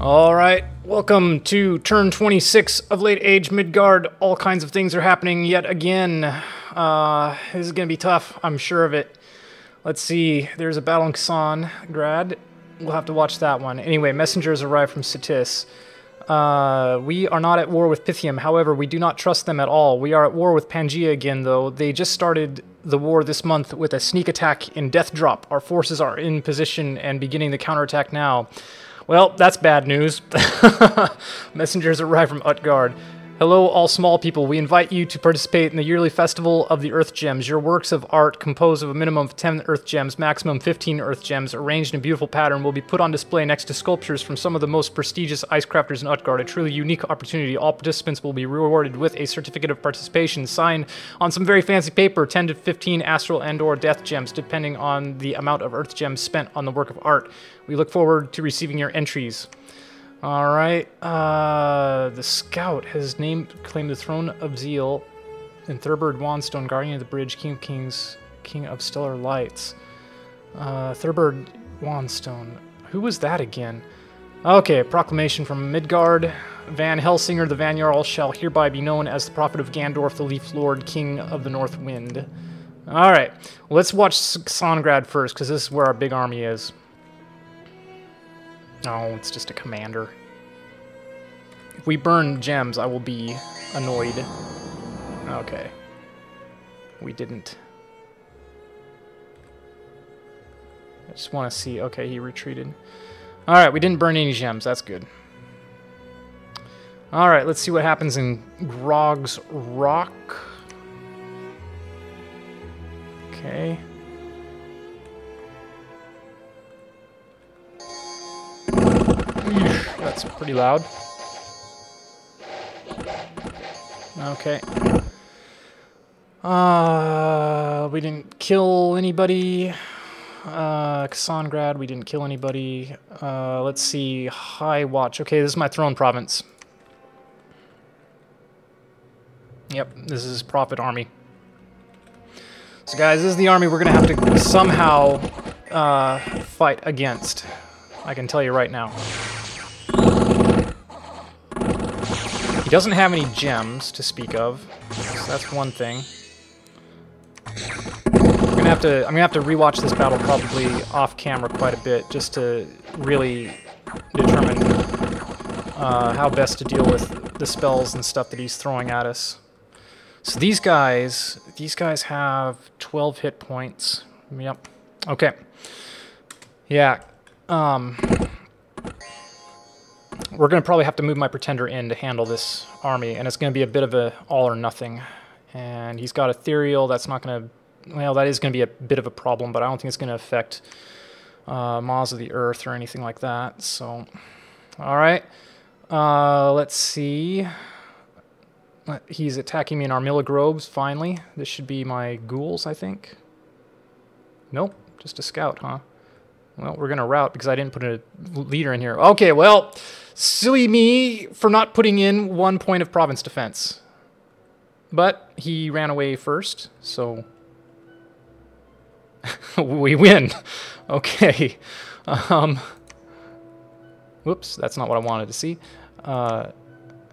Alright, welcome to turn 26 of Late Age Midgard. All kinds of things are happening yet again. This is gonna be tough, I'm sure of it. Let's see, there's a battle in Grad. We'll have to watch that one. Anyway, messengers arrive from Sitis. We are not at war with Pythium, however, we do not trust them at all. We are at war with Pangaea again, though. They just started the war this month with a sneak attack in Death Drop. Our forces are in position and beginning the counterattack now. Well, that's bad news. Messengers arrive from Utgard. Hello, all small people. We invite you to participate in the yearly festival of the Earth Gems. Your works of art, composed of a minimum of 10 Earth Gems, maximum 15 Earth Gems, arranged in a beautiful pattern, will be put on display next to sculptures from some of the most prestigious ice crafters in Utgard. A truly unique opportunity. All participants will be rewarded with a certificate of participation signed on some very fancy paper, 10 to 15 Astral and/or Death Gems, depending on the amount of Earth Gems spent on the work of art. We look forward to receiving your entries. Alright, the Scout has claimed the Throne of Zeal, and Thurbird Wanstone, Guardian of the Bridge, King of Kings, King of Stellar Lights. Thurbird Wanstone. Who was that again? Okay, proclamation from Midgard. Van Helsinger, the Van Jarl, shall hereby be known as the Prophet of Gandorf, the Leaf Lord, King of the North Wind. Alright, let's watch Songrad first, because this is where our big army is. Oh, it's just a commander. If we burn gems, I will be annoyed. Okay. We didn't. I just want to see. Okay, he retreated. Alright, we didn't burn any gems. That's good. Alright, let's see what happens in Grog's Rock. Okay. That's pretty loud. Okay. We didn't kill anybody. Songrad, we didn't kill anybody. Let's see. High Watch. Okay, this is my throne province. Yep, this is Prophet Army. So guys, this is the army we're gonna have to somehow fight against. I can tell you right now. He doesn't have any gems to speak of, so that's one thing. I'm gonna have to rewatch this battle probably off camera quite a bit just to really determine how best to deal with the spells and stuff that he's throwing at us. So these guys have 12 hit points. Yep. Okay. Yeah. We're going to probably have to move my Pretender in to handle this army, and it's going to be a bit of a all or nothing. And he's got Ethereal. That's not going to... Well, that is going to be a bit of a problem, but I don't think it's going to affect Maws of the Earth or anything like that. So, alright. Let's see. He's attacking me in Armillagroves, finally. This should be my ghouls, I think. Nope, just a scout, huh? Well, we're going to rout because I didn't put a leader in here. Okay, well, silly me for not putting in 1 point of province defense. But he ran away first, so we win. Okay. Whoops, that's not what I wanted to see.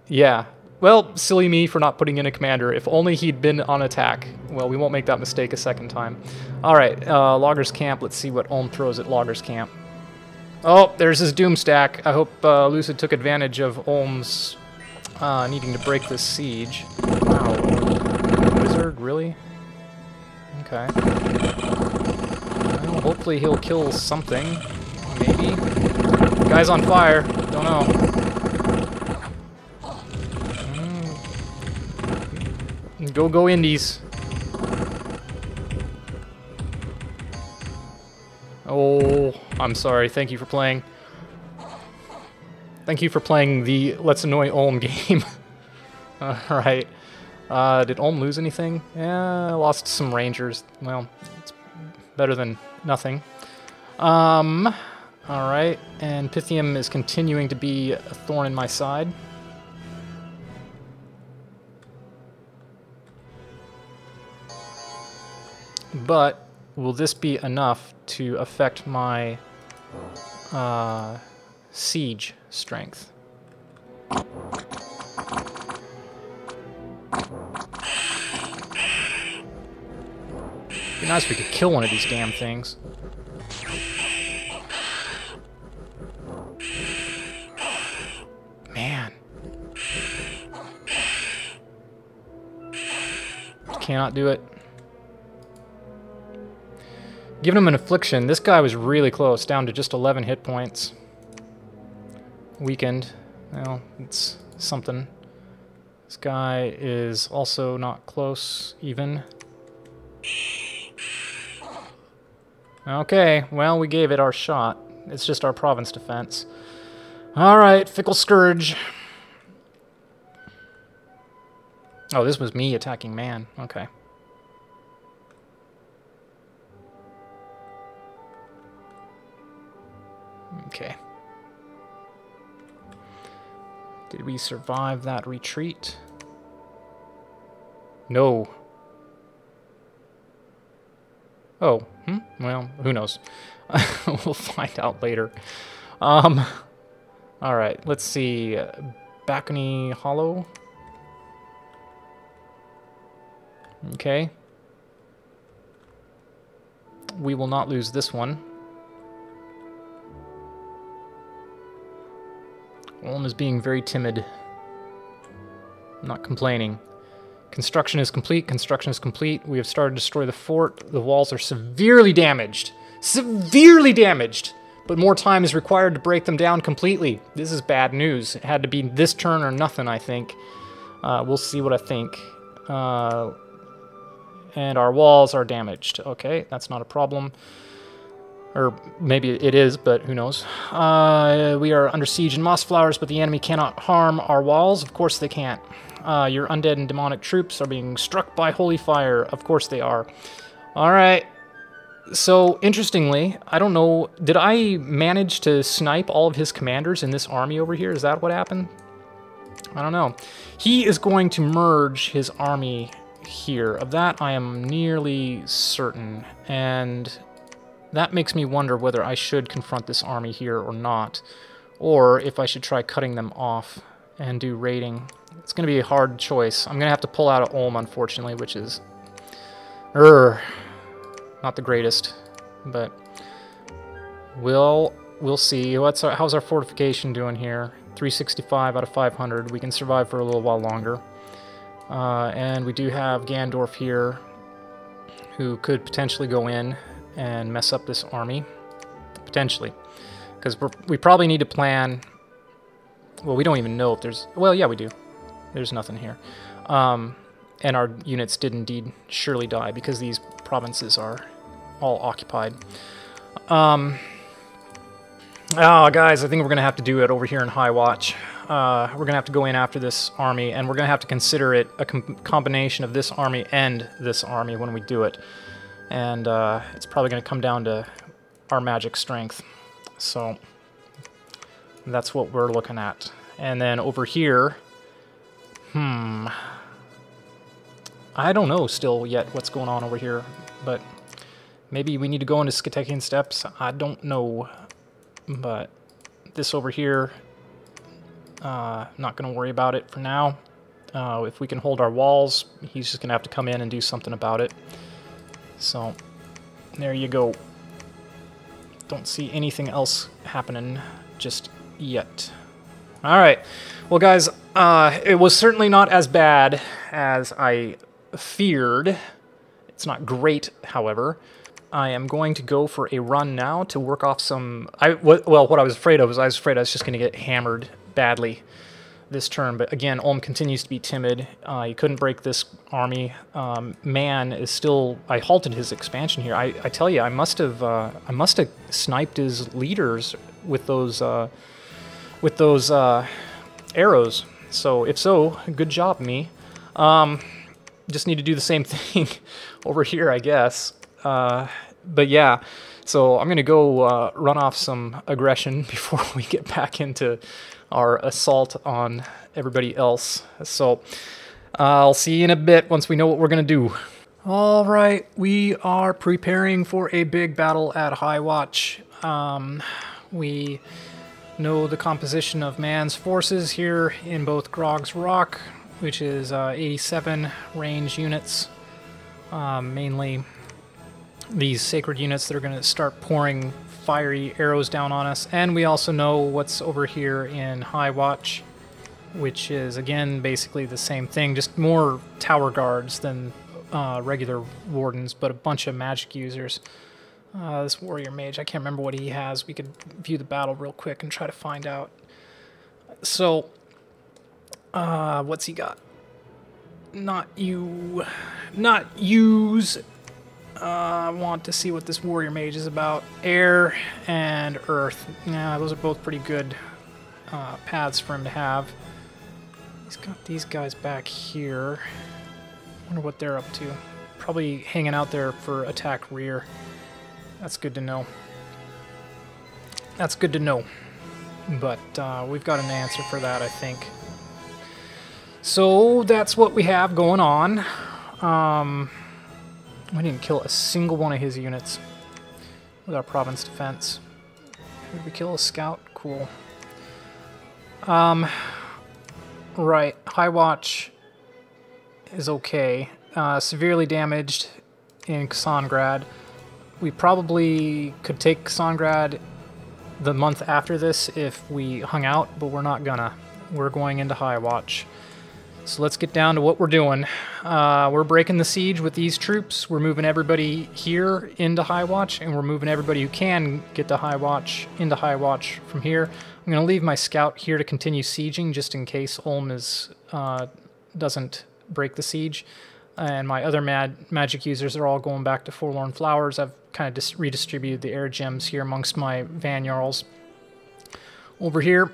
Yeah. Well, silly me for not putting in a commander. If only he'd been on attack. Well, we won't make that mistake a second time. Alright, Logger's Camp. Let's see what Ulm throws at Logger's Camp. Oh, there's his Doom Stack. I hope Lucid took advantage of Ulm's needing to break this siege. Wow. Wizard, really? Okay. Well, hopefully he'll kill something. Maybe. Guy's on fire. Don't know. Go Indies. Oh, I'm sorry. Thank you for playing. Thank you for playing the Let's Annoy Ulm game. Alright. Did Ulm lose anything? Yeah, lost some Rangers. Well, it's better than nothing. Alright, and Pythium is continuing to be a thorn in my side. But will this be enough to affect my siege strength. Be nice if we could kill one of these damn things. Man. Cannot do it. Giving him an affliction. This guy was really close, down to just 11 hit points. Weakened. Well, it's something. This guy is also not close, even. Okay, well, we gave it our shot. It's just our province defense. Alright, Fickle Scourge. Oh, this was me attacking man. Okay. Okay. Did we survive that retreat? No. Oh, well, who knows? We'll find out later. Alright, let's see. Balcony Hollow. Okay. We will not lose this one. Ulm is being very timid. I'm not complaining. Construction is complete. Construction is complete. We have started to destroy the fort. The walls are severely damaged. Severely damaged! But more time is required to break them down completely. This is bad news. It had to be this turn or nothing, I think. We'll see what I think. And our walls are damaged. Okay, that's not a problem. Or maybe it is, but who knows. We are under siege in Moss Flowers, but the enemy cannot harm our walls. Of course they can't. Your undead and demonic troops are being struck by holy fire. Of course they are. Alright. So, interestingly, I don't know, did I manage to snipe all of his commanders in this army over here? Is that what happened? I don't know. He is going to merge his army here. Of that, I am nearly certain. And that makes me wonder whether I should confront this army here or not. Or if I should try cutting them off and do raiding. It's going to be a hard choice. I'm going to have to pull out of Ulm, unfortunately, which is not the greatest. But we'll see. How's our fortification doing here? 365 out of 500. We can survive for a little while longer. And we do have Gandorf here, who could potentially go in and mess up this army. Potentially. Because we probably need to plan... Well, we don't even know if there's... Well, yeah, we do. There's nothing here. And our units did indeed surely die, because these provinces are all occupied. Oh, guys, I think we're going to have to do it over here in High Watch. We're going to have to go in after this army, and we're going to have to consider it a combination of this army and this army when we do it. And it's probably going to come down to our magic strength. So that's what we're looking at. And then over here, I don't know still yet what's going on over here, but maybe we need to go into Skatekian Steppes. I don't know. But this over here, not going to worry about it for now. If we can hold our walls, he's just going to have to come in and do something about it. So, there you go. Don't see anything else happening just yet. Alright. Well, guys, it was certainly not as bad as I feared. It's not great, however. I am going to go for a run now to work off some... Well, what I was afraid of was I was just going to get hammered badly this turn. But again, Ulm continues to be timid. He couldn't break this army. Man is still... I halted his expansion here. I tell you, I must have sniped his leaders with those arrows. So if so, good job, me. Just need to do the same thing over here, I guess. But yeah, so I'm going to go run off some aggression before we get back into our assault on everybody else. So I'll see you in a bit once we know what we're going to do. All right, we are preparing for a big battle at High Watch. We know the composition of man's forces here in both Grog's Rock, which is 87 range units, mainly these sacred units that are going to start pouring fiery arrows down on us. And we also know what's over here in High Watch, which is, again, basically the same thing, just more tower guards than regular wardens, but a bunch of magic users. This warrior mage, I can't remember what he has. We could view the battle real quick and try to find out. So, what's he got? Not use. I want to see what this warrior mage is about. Air and earth. Yeah, those are both pretty good paths for him to have. He's got these guys back here. Wonder what they're up to. Probably hanging out there for attack rear. That's good to know. That's good to know. But we've got an answer for that, I think. So that's what we have going on. We didn't kill a single one of his units with our province defense. Did we kill a scout? Cool. Right. High Watch is okay. Severely damaged in Kassangrad. We probably could take Kassangrad the month after this if we hung out, but we're not gonna. We're going into High Watch. So let's get down to what we're doing. We're breaking the siege with these troops. We're moving everybody here into High Watch, and we're moving everybody who can get to High Watch into High Watch from here. I'm going to leave my scout here to continue sieging just in case Ulm doesn't break the siege. And my other magic users are all going back to Forlorn Flowers. I've kind of redistributed the air gems here amongst my Van Jarls. Over here,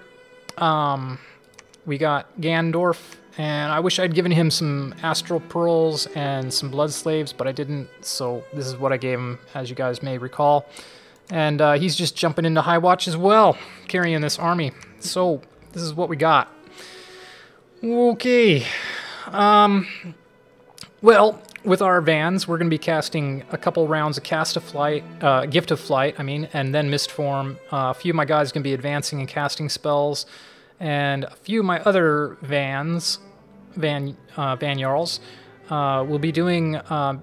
we got Gandorf. And I wish I'd given him some Astral Pearls and some Blood Slaves, but I didn't, so this is what I gave him, as you guys may recall. And he's just jumping into High Watch as well, carrying this army. So, this is what we got. Okay. Well, with our Vans, we're going to be casting a couple rounds of Gift of Flight, and then Mist Form. A few of my guys are going to be advancing and casting spells. And a few of my other Van Jarls will be doing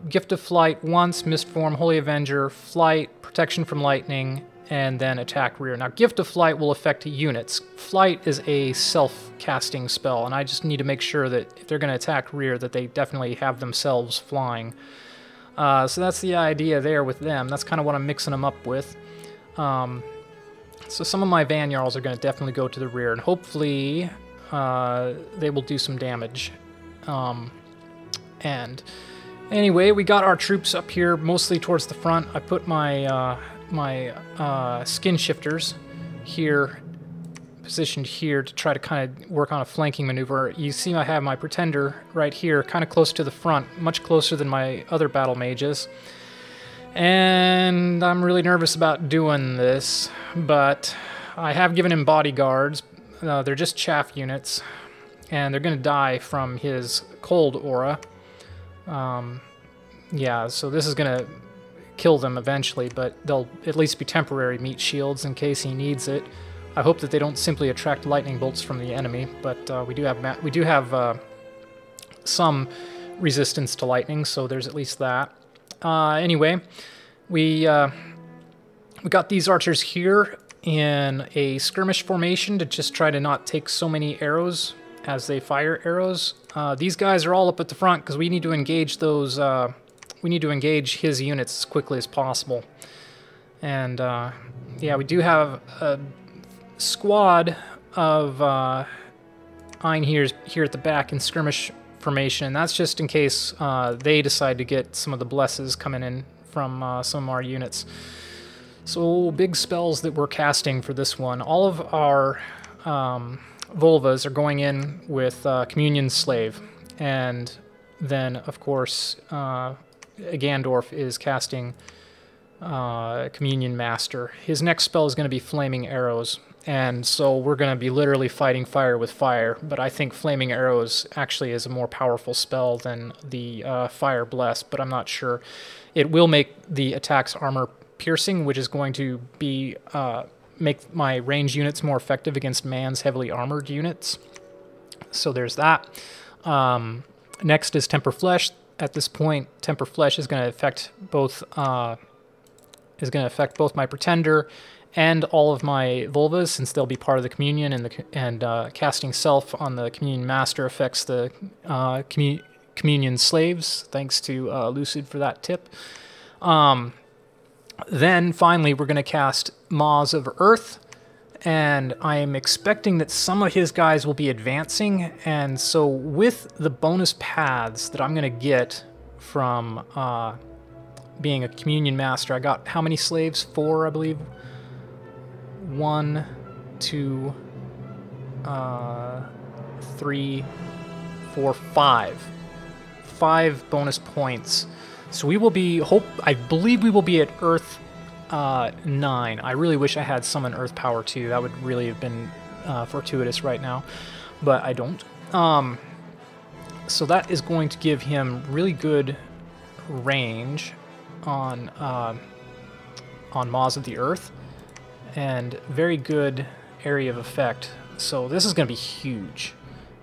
Gift of Flight once, Mist Form, Holy Avenger, Flight, Protection from Lightning, and then Attack Rear. Now, Gift of Flight will affect units. Flight is a self-casting spell, and I just need to make sure that if they're going to attack rear, that they definitely have themselves flying. So that's the idea there with them. That's kind of what I'm mixing them up with. So some of my Van Jarls are going to definitely go to the rear, and hopefully they will do some damage. And anyway, we got our troops up here mostly towards the front. I put my skin shifters here, positioned here to try to kind of work on a flanking maneuver. You see I have my Pretender right here, kind of close to the front, much closer than my other battle mages. And I'm really nervous about doing this, but I have given him bodyguards. They're just chaff units, and they're going to die from his cold aura. Yeah, so this is going to kill them eventually, but they'll at least be temporary meat shields in case he needs it. I hope that they don't simply attract lightning bolts from the enemy, but we do have some resistance to lightning, so there's at least that. Anyway, we got these archers here in a skirmish formation to just try to not take so many arrows as they fire arrows. These guys are all up at the front because we need to engage those. We need to engage his units as quickly as possible. And yeah, we do have a squad of Einhirs here at the back in skirmish formation, and that's just in case they decide to get some of the blesses coming in from some of our units. So big spells that we're casting for this one. All of our Volvas are going in with Communion Slave, and then of course Gandorf is casting Communion Master. His next spell is going to be Flaming Arrows. And so we're going to be literally fighting fire with fire, but I think Flaming Arrows actually is a more powerful spell than the Fire Bless, but I'm not sure. It will make the attack's armor piercing, which is going to be make my range units more effective against Man's heavily armored units. So there's that. Next is Temper Flesh. At this point, Temper Flesh is going to affect both my Pretender and all of my Vulvas, since they'll be part of the Communion, and casting Self on the Communion Master affects the Communion Slaves, thanks to Lucid for that tip. Then, finally, we're going to cast Maws of Earth, and I am expecting that some of his guys will be advancing, and so with the bonus paths that I'm going to get from being a Communion Master, I got how many slaves? 4, I believe. 1, 2, 3, 4, 5. 5 bonus points. So we will be, I believe we will be at Earth 9. I really wish I had summon Earth Power too. That would really have been fortuitous right now, but I don't. So that is going to give him really good range on Maws of the Earth, and very good area of effect. So this is going to be huge,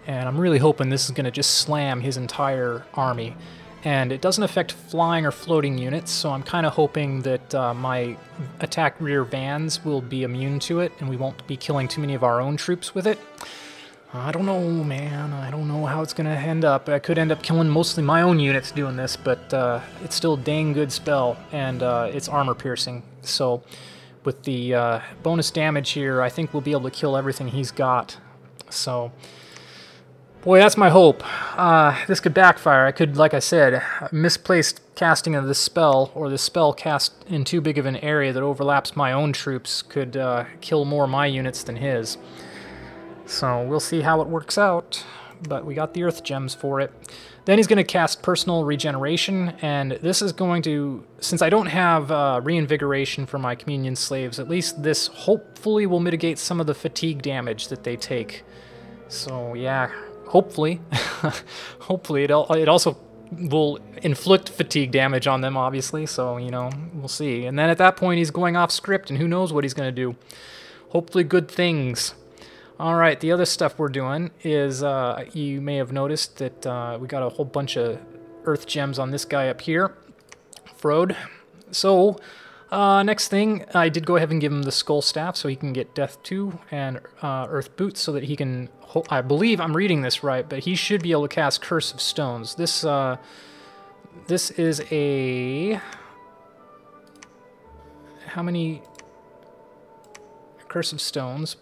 and I'm really hoping this is going to just slam his entire army. And it doesn't affect flying or floating units, so I'm kind of hoping that my attack rear vans will be immune to it, and we won't be killing too many of our own troops with it. I don't know, man. I don't know how it's going to end up. I could end up killing mostly my own units doing this, but it's still a dang good spell, and it's armor piercing. So with the bonus damage here, I think we'll be able to kill everything he's got. So, boy, that's my hope. This could backfire. I could, like I said, misplaced casting of this spell, or the spell cast in too big of an area that overlaps my own troops, could kill more of my units than his. So we'll see how it works out, but we got the Earth Gems for it. Then he's going to cast Personal Regeneration, and this is going to, since I don't have Reinvigoration for my Communion Slaves, at least this hopefully will mitigate some of the fatigue damage that they take. So yeah, hopefully. Hopefully it also will inflict fatigue damage on them, obviously, so, you know, we'll see. And then at that point he's going off script, and who knows what he's going to do. Hopefully good things. Alright, the other stuff we're doing is, you may have noticed that we got a whole bunch of Earth Gems on this guy up here, Frode. So, next thing, I did go ahead and give him the Skull Staff so he can get Death 2 and Earth Boots so that he can, I believe I'm reading this right, but he should be able to cast Curse of Stones. This is a... How many... Curse of Stones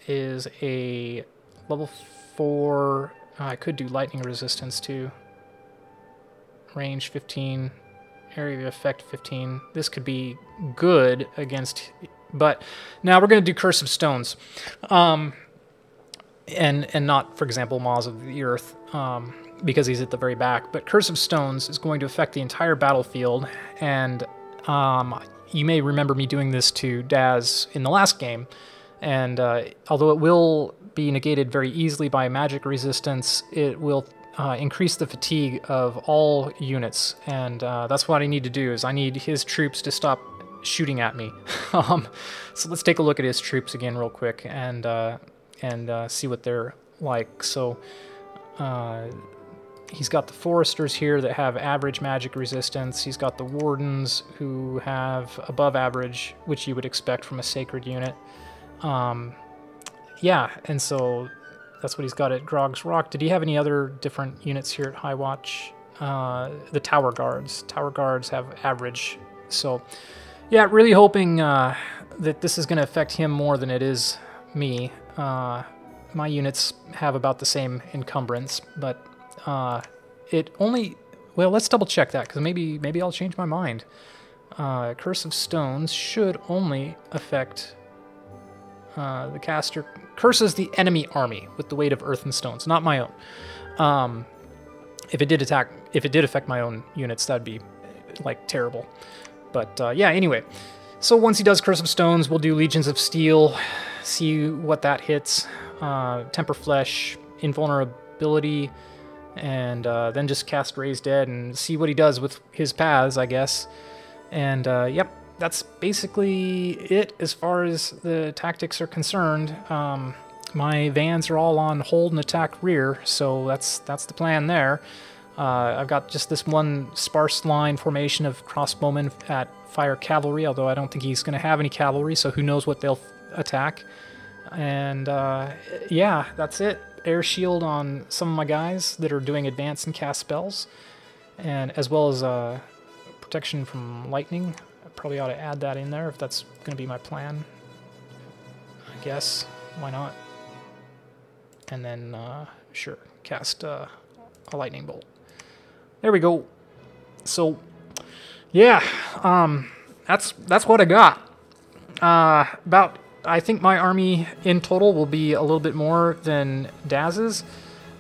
is a level 4... I could do lightning resistance too. Range 15, area of effect 15. This could be good against... But now we're going to do Curse of Stones. And not, for example, Maws of the Earth, because he's at the very back. But Curse of Stones is going to affect the entire battlefield, and you may remember me doing this to Daz in the last game. And although it will be negated very easily by magic resistance, it will increase the fatigue of all units. And that's what I need to do, is I need his troops to stop shooting at me. So let's take a look at his troops again real quick and see what they're like. So he's got the Foresters here that have average magic resistance. He's got the Wardens who have above average, which you would expect from a Sacred unit. Yeah, and so that's what he's got at Grog's Rock. Did he have any other different units here at High Watch? The Tower Guards. Tower Guards have average. So, yeah, really hoping that this is going to affect him more than it is me. My units have about the same encumbrance, but it only... Well, let's double check that, because maybe I'll change my mind. Curse of Stones should only affect... the caster curses the enemy army with the weight of earth and stones, not my own. If it did affect my own units, that'd be like terrible. But yeah, anyway. So once he does Curse of Stones, we'll do Legions of Steel, see what that hits. Temper Flesh, Invulnerability, and then just cast Raise Dead and see what he does with his paths, I guess. And yep. that's basically it as far as the tactics are concerned. My vans are all on hold and attack rear, so that's the plan there. I've got just this one sparse line formation of crossbowmen at fire cavalry, although I don't think he's going to have any cavalry, so who knows what they'll attack. And yeah, that's it. Air shield on some of my guys that are doing advance and cast spells, and as well as protection from lightning. I probably ought to add that in there if that's going to be my plan. I guess. Why not? And then, sure, cast a lightning bolt. There we go. So, yeah, that's what I got. I think my army in total will be a little bit more than Daz's,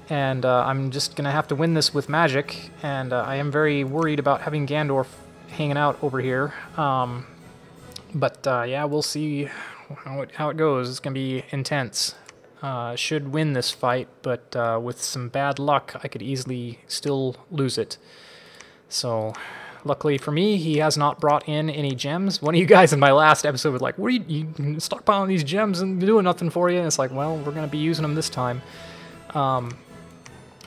and I'm just gonna have to win this with magic. And I am very worried about having Gandorf hanging out over here. But yeah, we'll see how it goes. It's gonna be intense. Should win this fight, but with some bad luck, I could easily still lose it. So, luckily for me, he has not brought in any gems. One of you guys in my last episode was like, "What are you stockpiling these gems and doing nothing for you?" And it's like, well, we're going to be using them this time.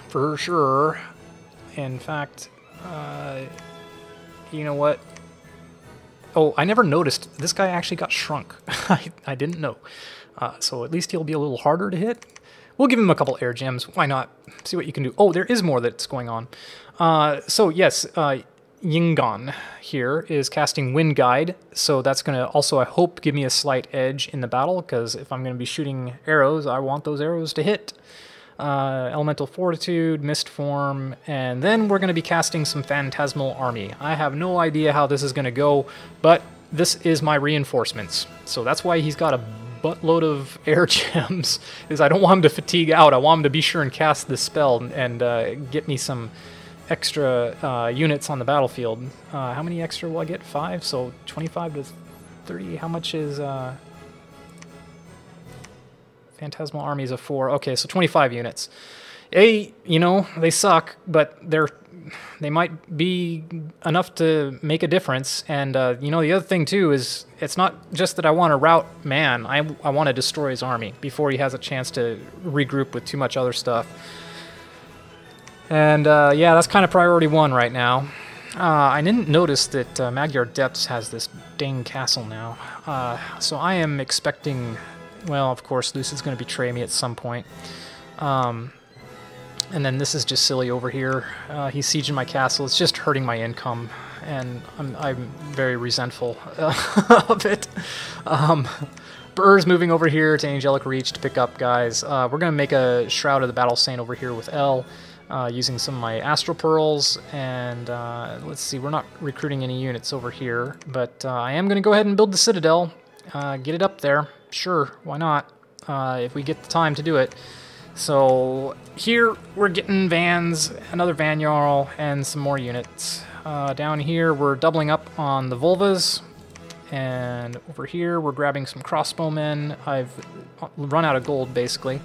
For sure. In fact, you know what? Oh, I never noticed. This guy actually got shrunk. I didn't know. So at least he'll be a little harder to hit. We'll give him a couple air gems. Why not? See what you can do. Oh, there is more that's going on. So yes, Yingon here is casting Wind Guide. So that's going to also, I hope, give me a slight edge in the battle, because if I'm going to be shooting arrows, I want those arrows to hit. Elemental Fortitude, Mist Form, and then we're going to be casting some Phantasmal Army. I have no idea how this is going to go, but this is my reinforcements. So that's why he's got a buttload of air gems, is I don't want him to fatigue out. I want him to be sure and cast this spell and get me some extra units on the battlefield. How many extra will I get? 5? So 25 to 30. How much is Phantasmal Armies of 4? Okay, so 25 units. You know, they suck, but they might be enough to make a difference. And, you know, the other thing, too, is it's not just that I want to rout Man. I want to destroy his army before he has a chance to regroup with too much other stuff. And, yeah, that's kind of priority 1 right now. I didn't notice that Magyar Depths has this dang castle now. So I am expecting... Well, of course, Lucid's going to betray me at some point. And then this is just silly over here. He's sieging my castle. It's just hurting my income, and I'm very resentful of it. Burr's moving over here to Angelic Reach to pick up guys. We're going to make a Shroud of the Battle Saint over here with L, using some of my Astral Pearls. And let's see, we're not recruiting any units over here, but I am going to go ahead and build the Citadel. Get it up there. Sure, why not? If we get the time to do it. So here we're getting vans, another van Jarl, and some more units. Down here we're doubling up on the Volvas, and over here we're grabbing some crossbowmen. I've run out of gold basically.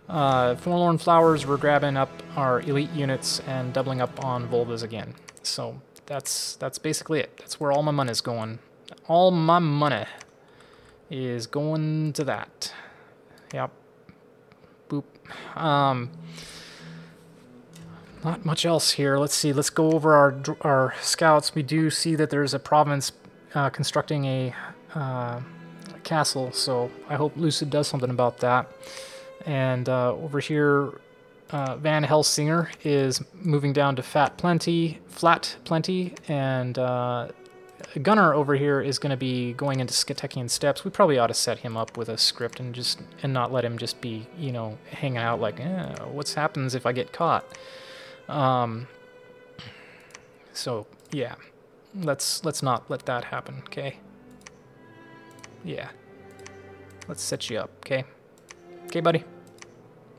Forlorn Flowers, we're grabbing up our elite units and doubling up on Volvas again. So that's basically it. That's where all my money is going. All my money is going to that. Yep. Boop. Not much else here. Let's see. Let's go over our scouts. We do see that there's a province constructing a castle, so I hope Lucid does something about that. And over here, Van Helsingr is moving down to Flat Plenty, and Gunnar over here is going to be going into Skatekian Steppes. We probably ought to set him up with a script and not let him just be, you know, hanging out like, what happens if I get caught? So yeah, let's not let that happen, okay? Yeah, let's set you up, okay? Okay, buddy.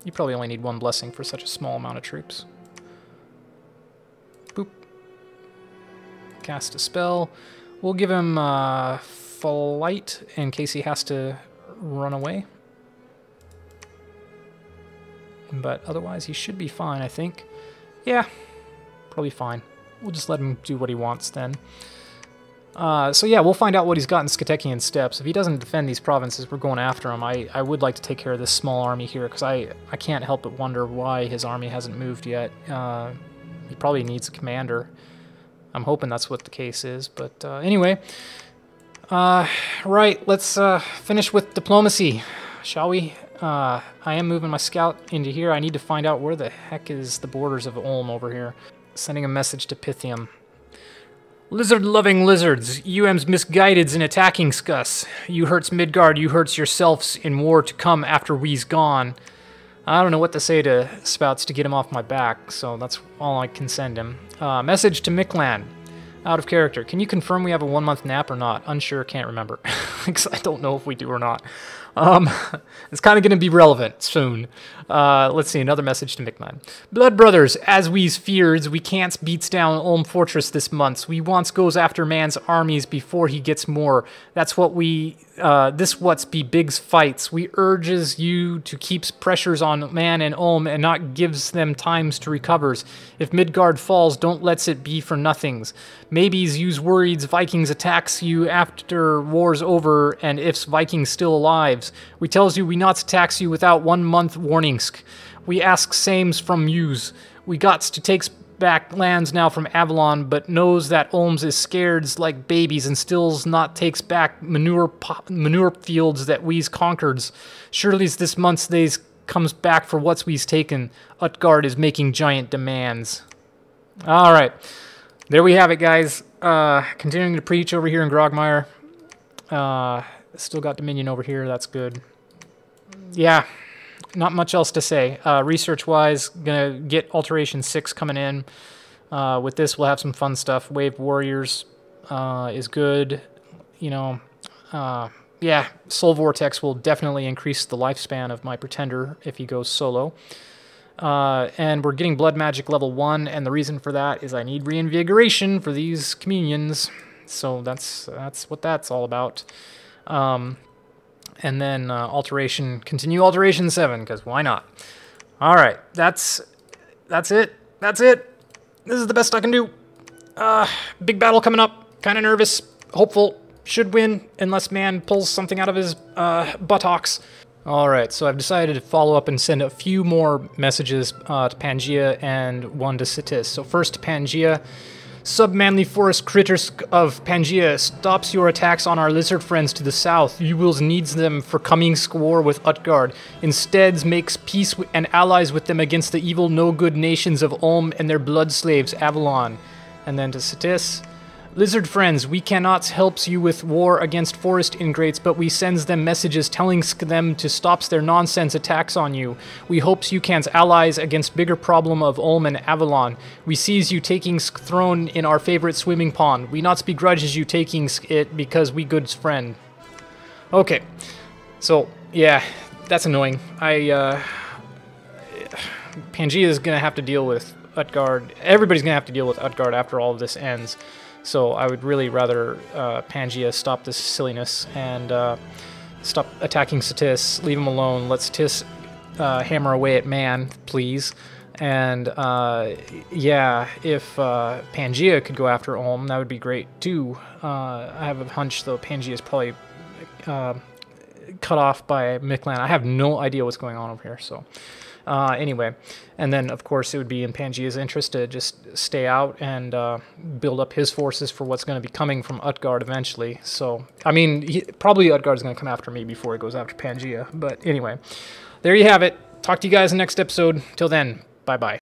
You probably only need 1 blessing for such a small amount of troops. Boop. Cast a spell. We'll give him flight in case he has to run away. But otherwise, he should be fine, I think. Yeah, probably fine. We'll just let him do what he wants then. So yeah, we'll find out what he's got in Skatekian Steppes. If he doesn't defend these provinces, we're going after him. I would like to take care of this small army here, because I can't help but wonder why his army hasn't moved yet. He probably needs a commander. I'm hoping that's what the case is, but anyway. Right, let's finish with diplomacy, shall we? I am moving my scout into here. I need to find out where the heck is the borders of Ulm over here. Sending a message to Pythium. Lizard-loving lizards, UM's misguided in attacking Scus. You hurts Midgard, you hurts yourselves in war to come after we's gone. I don't know what to say to Spouts to get him off my back, so that's all I can send him. Message to Miklan. Out of character. Can you confirm we have a 1-month nap or not? Unsure, can't remember. I don't know if we do or not. It's kind of going to be relevant soon. Let's see, another message to Miklan. Blood brothers, as we's fears, we can't beats down Ulm Fortress this month. We once goes after man's armies before he gets more. That's what we, this what's be big's fights. We urges you to keeps pressures on man and Ulm and not gives them times to recovers. If Midgard falls, don't let's it be for nothings. Maybe's use worrieds Vikings attacks you after war's over and if's Vikings still alive. We tells you we not attacks you without 1 month warnings. We ask sames from yous. We gots to takes back lands now from Avalon, but knows that Ulms is scared like babies and stills not takes back manure fields that we's conquereds. Surely's this month's days comes back for what's we's taken. Utgard is making giant demands. All right, there we have it, guys. Continuing to preach over here in Grogmire. Still got Dominion over here, that's good. Yeah, not much else to say. Research-wise, gonna get Alteration 6 coming in. With this, we'll have some fun stuff. Wave Warriors is good. You know, yeah, Soul Vortex will definitely increase the lifespan of my Pretender if he goes solo. And we're getting Blood Magic level 1, and the reason for that is I need Reinvigoration for these Communions. So that's what that's all about. And then continue Alteration 7, because why not? All right, that's it. That's it. This is the best I can do. Big battle coming up. Kind of nervous. Hopeful. Should win, unless man pulls something out of his buttocks. All right, so I've decided to follow up and send a few more messages to Pangaea and one to Sitis. So first to Pangaea. Submanly forest critters of Pangaea, stops your attacks on our lizard friends to the south. You will needs them for coming war with Utgard. Instead, makes peace and allies with them against the evil no-good nations of Ulm and their blood slaves, Avalon. And then to Sitis. Lizard friends, we cannot help you with war against forest ingrates, but we sends them messages telling them to stop their nonsense attacks on you. We hopes you can's allies against bigger problem of Ulm and Avalon. We sees you taking throne in our favorite swimming pond. We not begrudges you taking it because we good friend. Okay, so yeah, that's annoying. Pangaea is gonna have to deal with Utgard. Everybody's gonna have to deal with Utgard after all of this ends. So I would really rather Pangaea stop this silliness and stop attacking Sitis, leave him alone, let Sitis hammer away at man, please. And yeah, if Pangaea could go after Ulm, that would be great too. I have a hunch though Pangaea is probably cut off by Miklan. I have no idea what's going on over here, so... anyway, and then of course it would be in Pangaea's interest to just stay out and build up his forces for what's going to be coming from Utgard eventually. So, I mean, probably Utgard's going to come after me before he goes after Pangaea. But anyway, there you have it. Talk to you guys in the next episode. Till then, bye-bye.